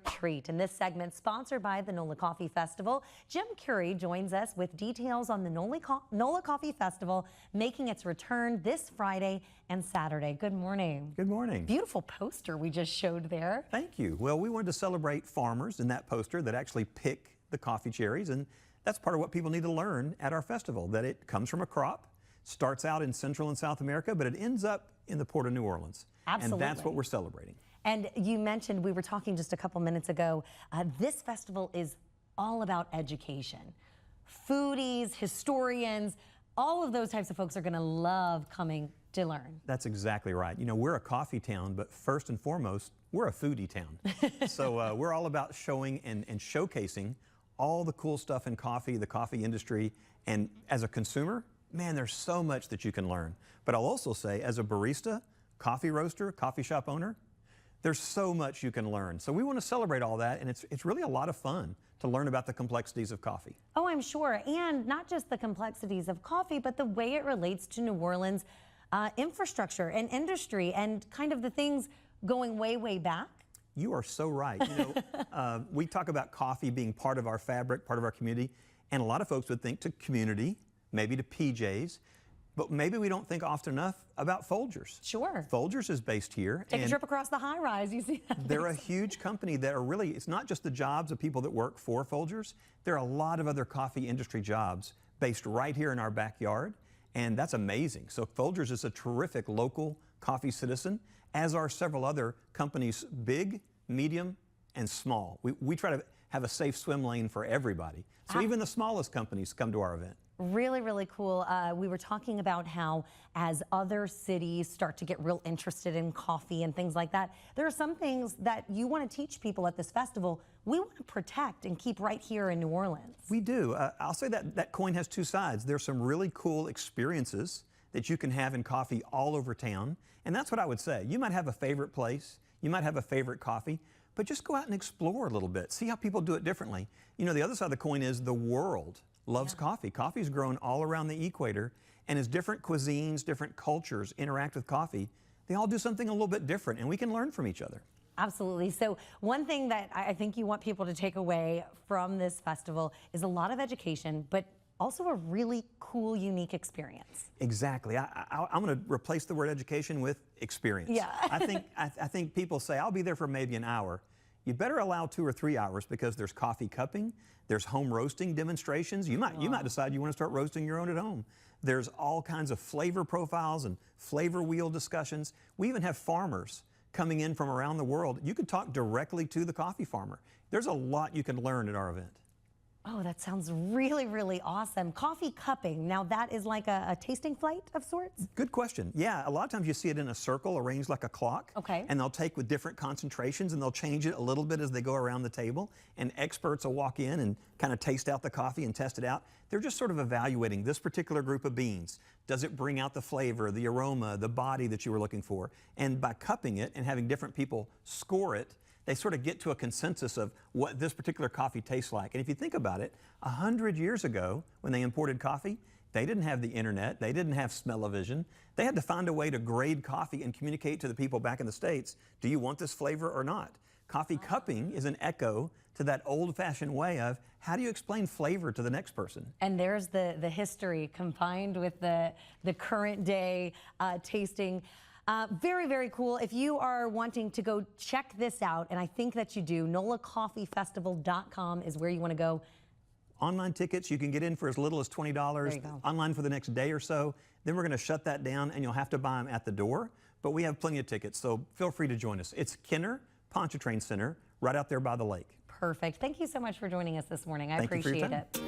Treat. In this segment, sponsored by the NOLA Coffee Festival, Jim Curie joins us with details on the NOLA Coffee Festival making its return this Friday and Saturday. Good morning. Good morning. Beautiful poster we just showed there. Thank you. Well, we wanted to celebrate farmers in that poster that actually pick the coffee cherries, and that's part of what people need to learn at our festival, that it comes from a crop, starts out in Central and South America, but it ends up in the Port of New Orleans. Absolutely. And that's what we're celebrating. And you mentioned, we were talking just a couple minutes ago, this festival is all about education. Foodies, historians, all of those types of folks are going to love coming to learn. That's exactly right. You know, we're a coffee town, but first and foremost, we're a foodie town. So we're all about showing and showcasing all the cool stuff in coffee, the coffee industry. And as a consumer, man, there's so much that you can learn. But I'll also say, as a barista, coffee roaster, coffee shop owner, there's so much you can learn. So we want to celebrate all that, and it's really a lot of fun to learn about the complexities of coffee. Oh, I'm sure. And not just the complexities of coffee, but the way it relates to New Orleans infrastructure and industry and kind of the things going way, way back. You are so right. You know, we talk about coffee being part of our fabric, part of our community, and a lot of folks would think to community, maybe to PJs, but maybe we don't think often enough about Folgers. Sure. Folgers is based here. Take a trip across the high rise, you see that. They're a huge company that are really, it's not just the jobs of people that work for Folgers. There are a lot of other coffee industry jobs based right here in our backyard, and that's amazing. So Folgers is a terrific local coffee citizen, as are several other companies, big, medium, and small. We try to have a safe swim lane for everybody. So even the smallest companies come to our event. Really, really cool. We were talking about how as other cities start to get real interested in coffee and things like that, there are some things that you want to teach people at this festival we want to protect and keep right here in New Orleans. We do. I'll say that coin has two sides. There's some really cool experiences that you can have in coffee all over town, and that's what I would say. You might have a favorite place, you might have a favorite coffee, but just go out and explore a little bit. See how people do it differently. You know, the other side of the coin is the world loves coffee. Coffee's grown all around the equator, and as different cuisines, different cultures interact with coffee, they all do something a little bit different, and we can learn from each other. Absolutely. So one thing that I think you want people to take away from this festival is a lot of education, but also a really cool, unique experience. Exactly. I'm going to replace the word education with experience. Yeah. I think people say, I'll be there for maybe an hour. You better allow 2 or 3 hours, because there's coffee cupping, there's home roasting demonstrations. You might decide you want to start roasting your own at home. There's all kinds of flavor profiles and flavor wheel discussions. We even have farmers coming in from around the world. You could talk directly to the coffee farmer. There's a lot you can learn at our event. Oh, that sounds really, really awesome. Coffee cupping, now that is like a tasting flight of sorts? Good question. Yeah, a lot of times you see it in a circle arranged like a clock. Okay. And they'll take with different concentrations and they'll change it a little bit as they go around the table. And experts will walk in and kind of taste out the coffee and test it out. They're just sort of evaluating this particular group of beans. Does it bring out the flavor, the aroma, the body that you were looking for? And by cupping it and having different people score it, they sort of get to a consensus of what this particular coffee tastes like. And if you think about it, 100 years ago, when they imported coffee, they didn't have the internet, they didn't have smell-o-vision. They had to find a way to grade coffee and communicate to the people back in the States, do you want this flavor or not? Coffee cupping is an echo to that old-fashioned way of how do you explain flavor to the next person? And there's the history combined with the current day tasting. Very, very cool. If you are wanting to go check this out, and I think that you do, NOLACoffeeFestival.com is where you want to go. Online tickets, you can get in for as little as $20, online for the next day or so. Then we're going to shut that down, and you'll have to buy them at the door. But we have plenty of tickets, so feel free to join us. It's Kenner Pontchartrain Center, right out there by the lake. Perfect. Thank you so much for joining us this morning. I appreciate it.